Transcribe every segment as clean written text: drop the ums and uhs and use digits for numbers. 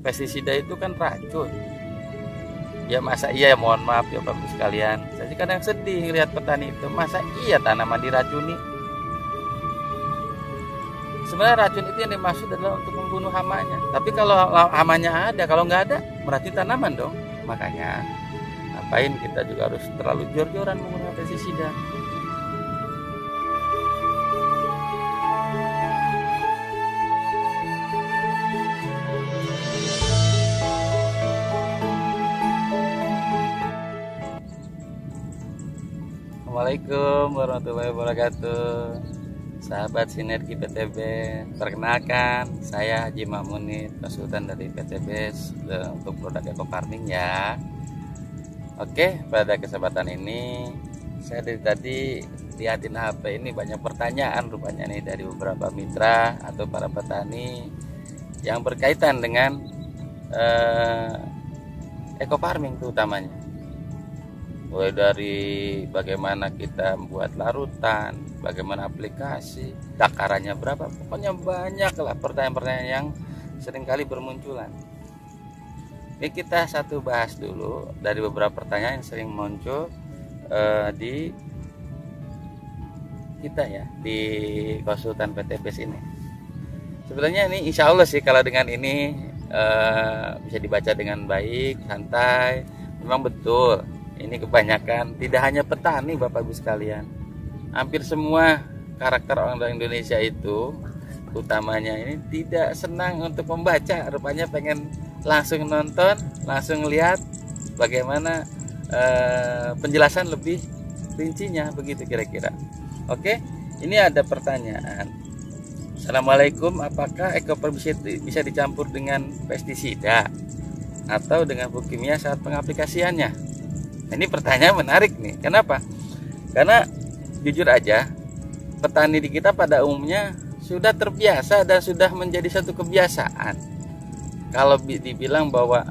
pestisida itu kan racun. Ya masa iya, mohon maaf ya Bapak sekalian, saya sih kadang sedih lihat petani itu, masa iya tanaman diracuni. Sebenarnya racun itu yang dimaksud adalah untuk membunuh hamanya. Tapi kalau hamanya ada, kalau nggak ada, berarti tanaman dong. Makanya ngapain kita juga harus terlalu jor-joran menggunakan pestisida. Assalamualaikum warahmatullahi wabarakatuh. Sahabat Sinergi PTB, perkenalkan saya Haji Mamunid, konsultan dari PTB untuk produk eco farming ya. Oke, pada kesempatan ini saya dari tadi lihatin HP ini banyak pertanyaan rupanya nih dari beberapa mitra atau para petani yang berkaitan dengan eco farming utamanya. Mulai dari bagaimana kita membuat larutan, bagaimana aplikasi, takarannya berapa, pokoknya banyak lah pertanyaan-pertanyaan yang seringkali bermunculan. Ini kita satu bahas dulu dari beberapa pertanyaan yang sering muncul di kita ya, di konsultan PTB ini. Sebenarnya ini insya Allah sih kalau dengan ini bisa dibaca dengan baik, santai. Memang betul. Ini kebanyakan tidak hanya petani Bapak Ibu sekalian, hampir semua karakter orang Indonesia itu utamanya ini tidak senang untuk membaca, rupanya pengen langsung nonton, langsung lihat bagaimana penjelasan lebih rincinya, begitu kira-kira. Oke, ini ada pertanyaan. Assalamualaikum, apakah eco farming bisa dicampur dengan pestisida atau dengan pupuk kimia saat pengaplikasiannya? Ini pertanyaan menarik nih. Kenapa? Karena jujur aja, petani di kita pada umumnya sudah terbiasa dan sudah menjadi satu kebiasaan. Kalau dibilang bahwa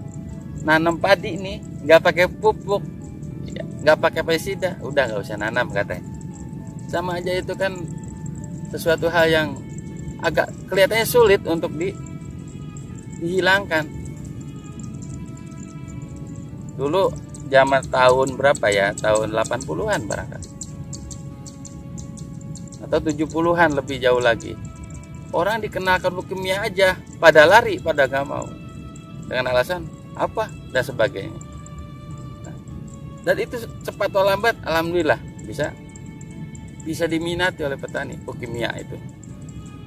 nanam padi ini nggak pakai pupuk, nggak pakai pestisida, udah nggak usah nanam katanya. Sama aja itu kan sesuatu hal yang agak kelihatannya sulit untuk dihilangkan. Dulu zaman tahun berapa ya, tahun 80-an barangkali atau 70-an lebih jauh lagi, orang dikenalkan pupuk kimia aja pada lari, pada gak mau dengan alasan apa dan sebagainya. Dan itu cepat atau lambat alhamdulillah bisa diminati oleh petani pupuk kimia itu.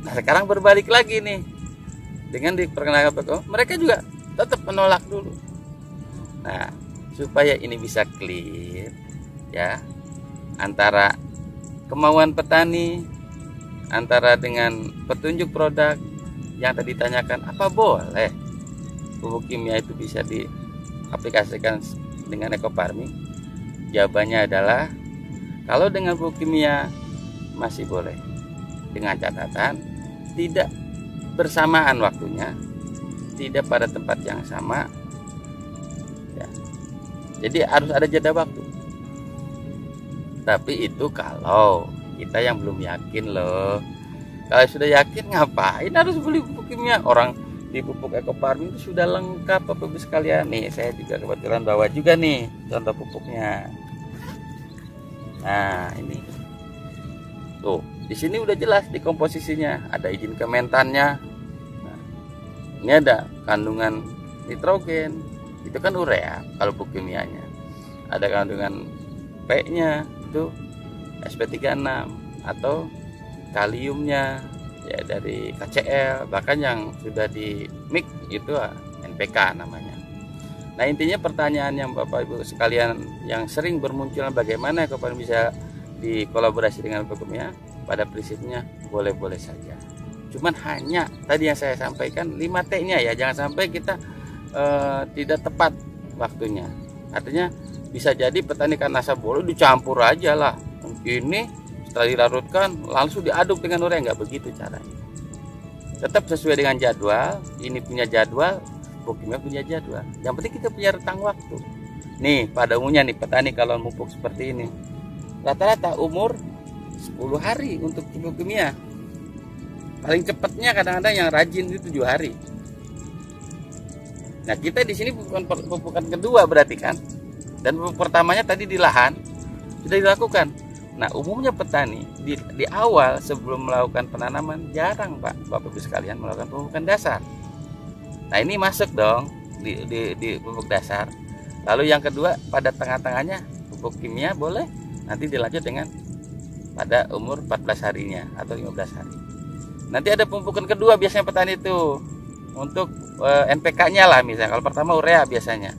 Nah sekarang berbalik lagi nih, dengan diperkenalkan mereka juga tetap menolak dulu. Nah supaya ini bisa clear ya, antara kemauan petani, antara dengan petunjuk produk yang tadi ditanyakan, apa boleh pupuk kimia itu bisa diaplikasikan dengan eco farming? Jawabannya adalah kalau dengan pupuk kimia masih boleh, dengan catatan tidak bersamaan waktunya, tidak pada tempat yang sama. Jadi harus ada jeda waktu. Tapi itu kalau kita yang belum yakin loh. Kalau sudah yakin ngapain harus beli pupuk kimia? Orang di pupuk eco farming itu sudah lengkap Bapak Ibu sekalian. Nih saya juga kebetulan bawa juga nih contoh pupuknya. Nah ini tuh di sini udah jelas di komposisinya, ada izin Kementannya. Nah, ini ada kandungan nitrogen, itu kan urea kalau pupuk kimianya. Ada kandungan P-nya itu SP36 atau kaliumnya ya dari KCl, bahkan yang sudah di mix itu NPK namanya. Nah intinya pertanyaan yang Bapak Ibu sekalian yang sering bermunculan, bagaimana eco farming bisa dikolaborasi dengan pupuk kimia, pada prinsipnya boleh-boleh saja. Cuman hanya tadi yang saya sampaikan 5T-nya ya, jangan sampai kita tidak tepat waktunya. Artinya bisa jadi petani karena asal boleh dicampur aja lah. Ini setelah dilarutkan langsung diaduk dengan urea, nggak begitu caranya. Tetap sesuai dengan jadwal. Ini punya jadwal, pupuk kimia punya jadwal. Yang penting kita punya rentang waktu. Nih pada umumnya nih petani kalau pupuk seperti ini rata-rata umur 10 hari untuk pupuk kimia. Paling cepatnya kadang-kadang yang rajin itu 7 hari. Nah, kita di sini pemupukan kedua berarti kan, dan pupuk pertamanya tadi di lahan sudah dilakukan. Nah, umumnya petani di awal sebelum melakukan penanaman jarang Pak, Bapak Ibu sekalian melakukan pemupukan dasar. Nah, ini masuk dong di pupuk dasar. Lalu yang kedua pada tengah-tengahnya pupuk kimia boleh, nanti dilanjut dengan pada umur 14 harinya atau 15 hari. Nanti ada pemupukan kedua biasanya petani itu untuk NPK-nya lah, misalnya kalau pertama urea biasanya.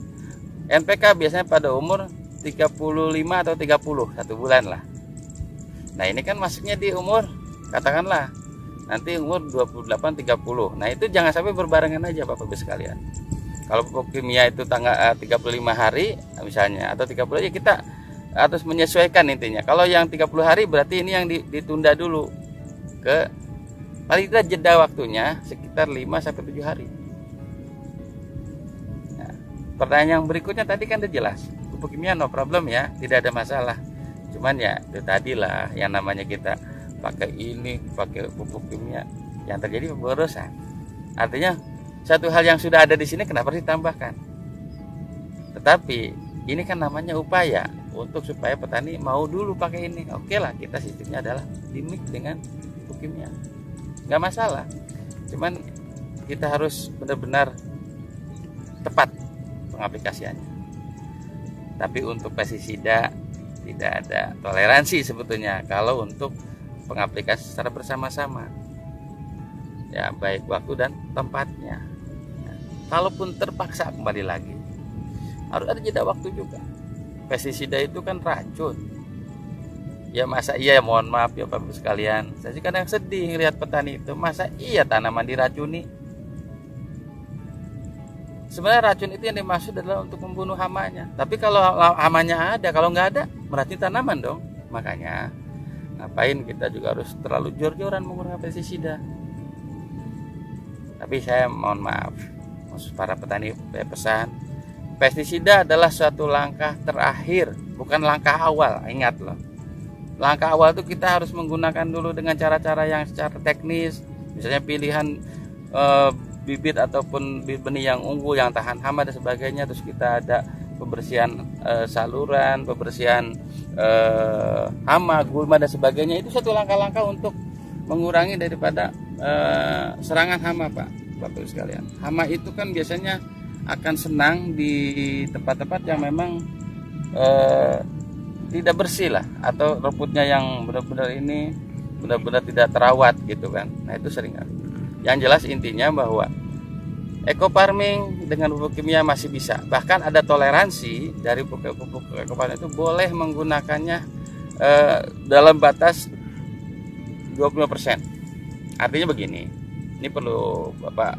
NPK biasanya pada umur 35 atau 30, 1 bulan lah. Nah, ini kan masuknya di umur katakanlah nanti umur 28 30. Nah, itu jangan sampai berbarengan aja Bapak Ibu sekalian. Kalau pupuk kimia itu tanggal 35 hari misalnya atau 30, ya kita harus menyesuaikan intinya. Kalau yang 30 hari berarti ini yang ditunda dulu ke paling tidak jeda waktunya sekitar 5 sampai 7 hari. Nah, pertanyaan yang berikutnya tadi kan udah jelas. Pupuk kimia no problem ya, tidak ada masalah. Cuman ya itu tadi lah yang namanya kita pakai pupuk kimia yang terjadi pemborosan. Artinya satu hal yang sudah ada di sini kenapa ditambahkan? Tetapi ini kan namanya upaya untuk supaya petani mau dulu pakai ini. Oke lah, kita sistemnya adalah dimix dengan pupuk kimia, nggak masalah. Cuman kita harus benar-benar tepat pengaplikasiannya. Tapi untuk pestisida tidak ada toleransi sebetulnya kalau untuk pengaplikasi secara bersama-sama, ya baik waktu dan tempatnya. Ya, kalaupun terpaksa kembali lagi harus ada jeda waktu juga. Pestisida itu kan racun. Ya masa iya, mohon maaf ya Bapak Ibu sekalian, saya sih kadang sedih ngelihat petani itu, masa iya tanaman diracuni. Sebenarnya racun itu yang dimaksud adalah untuk membunuh hamanya. Tapi kalau hamanya ada, kalau nggak ada berarti tanaman dong. Makanya ngapain kita juga harus terlalu jor-joran menggunakan pestisida. Tapi saya mohon maaf, maksud para petani pesan, pestisida adalah suatu langkah terakhir, bukan langkah awal. Ingat loh, langkah awal itu kita harus menggunakan dulu dengan cara-cara yang secara teknis, misalnya pilihan bibit ataupun benih yang unggul yang tahan hama dan sebagainya. Terus kita ada pembersihan saluran, pembersihan hama, gulma dan sebagainya. Itu satu langkah-langkah untuk mengurangi daripada serangan hama Pak, Bapak Ibu sekalian. Hama itu kan biasanya akan senang di tempat-tempat yang memang tidak bersih lah, atau rumputnya yang benar-benar tidak terawat gitu kan. Nah itu sering. Yang jelas intinya bahwa eco farming dengan pupuk kimia masih bisa. Bahkan ada toleransi dari pupuk eco farming itu boleh menggunakannya dalam batas 20%. Artinya begini, ini perlu Bapak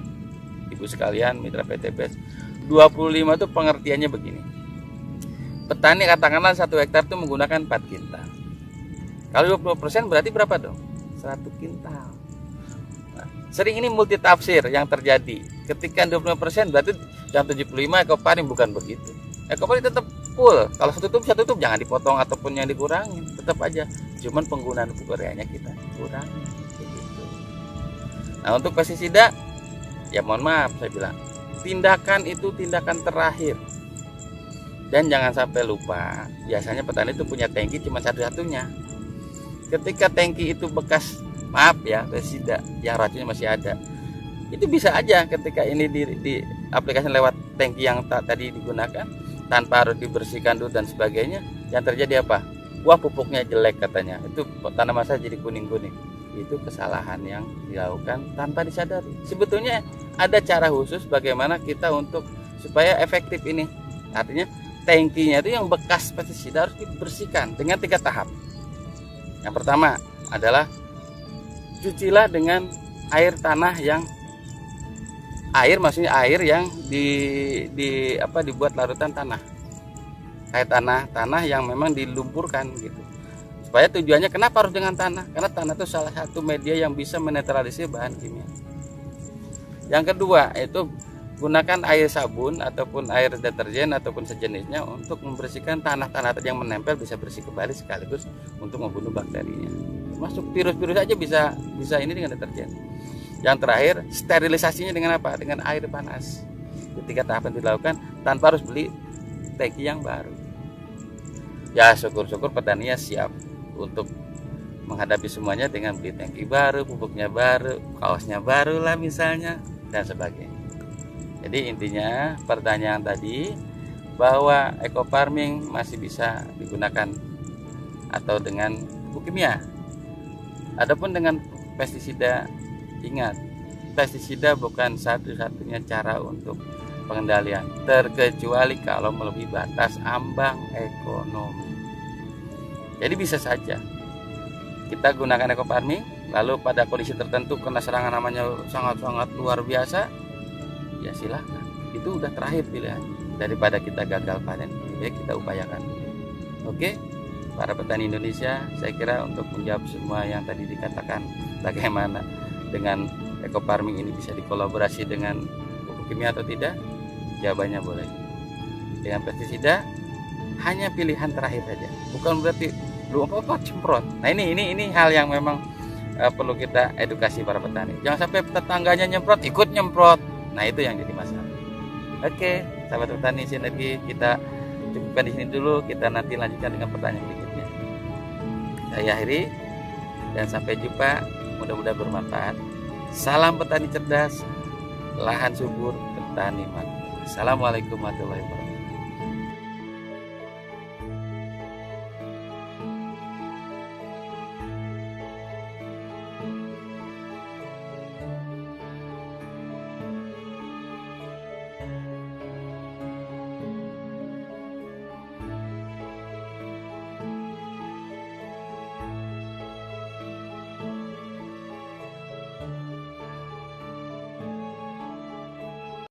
Ibu sekalian mitra PTBS. 25 itu pengertiannya begini. Petani katakanlah 1 hektar itu menggunakan 4 kintal. Kalau 20% berarti berapa dong? 100 kintal. Sering ini multi tafsir yang terjadi. Ketika 20% berarti yang 75 eco farming, bukan begitu. Eco farming tetap full. Kalau satu tutup jangan dipotong ataupun yang dikurangi, tetap aja. Cuman penggunaan pupuk ureanya kita kurangi begitu. Nah, untuk pestisida ya mohon maaf saya bilang, tindakan itu tindakan terakhir. Dan jangan sampai lupa, biasanya petani itu punya tangki cuma satu-satunya. Ketika tangki itu bekas, maaf ya, pestisida yang racunnya masih ada, itu bisa aja ketika ini di aplikasi lewat tangki yang tadi digunakan tanpa harus dibersihkan dulu dan sebagainya, yang terjadi apa? Wah, pupuknya jelek katanya, itu tanaman saya jadi kuning-kuning. Itu kesalahan yang dilakukan tanpa disadari. Sebetulnya ada cara khusus bagaimana kita untuk supaya efektif ini. Artinya tangkinya itu yang bekas pestisida harus dibersihkan dengan 3 tahap. Yang pertama adalah cucilah dengan air tanah yang maksudnya air yang dibuat larutan tanah. Air tanah yang memang dilumpurkan gitu. Supaya tujuannya kenapa harus dengan tanah? Karena tanah itu salah satu media yang bisa menetralisir bahan kimia. Yang kedua itu gunakan air sabun ataupun air deterjen ataupun sejenisnya untuk membersihkan tanah-tanah yang menempel, bisa bersih kembali sekaligus untuk membunuh bakterinya. Masuk virus-virus aja bisa ini dengan deterjen. Yang terakhir, sterilisasinya dengan apa? Dengan air panas. ketika tahapan dilakukan tanpa harus beli tangki yang baru. Ya syukur-syukur petaninya siap untuk menghadapi semuanya dengan beli tangki baru, pupuknya baru, kaosnya baru lah misalnya, dan sebagainya. Jadi intinya pertanyaan tadi bahwa eco farming masih bisa digunakan atau dengan pupuk kimia. Adapun dengan pestisida, ingat, pestisida bukan satu-satunya cara untuk pengendalian, terkecuali kalau melebihi batas ambang ekonomi. Jadi bisa saja kita gunakan eco farming, lalu pada kondisi tertentu kena serangan namanya sangat-sangat luar biasa, ya silahkan, itu udah terakhir pilihan. Daripada kita gagal panen, ya kita upayakan. Oke, para petani Indonesia, saya kira untuk menjawab semua yang tadi dikatakan, bagaimana dengan eco farming ini bisa dikolaborasi dengan pupuk kimia atau tidak, jawabannya boleh. Dengan pestisida hanya pilihan terakhir saja, bukan berarti belum apa-apa semprot. Nah ini hal yang memang perlu kita edukasi para petani. Jangan sampai tetangganya nyemprot ikut nyemprot. Nah itu yang jadi masalah. Oke, sahabat petani sinergi, kita cukupkan di sini dulu. Kita nanti lanjutkan dengan pertanyaan berikutnya. Saya akhiri dan sampai jumpa. Mudah-mudahan bermanfaat. Salam petani cerdas, lahan subur, petani makmur. Assalamualaikum warahmatullahi wabarakatuh.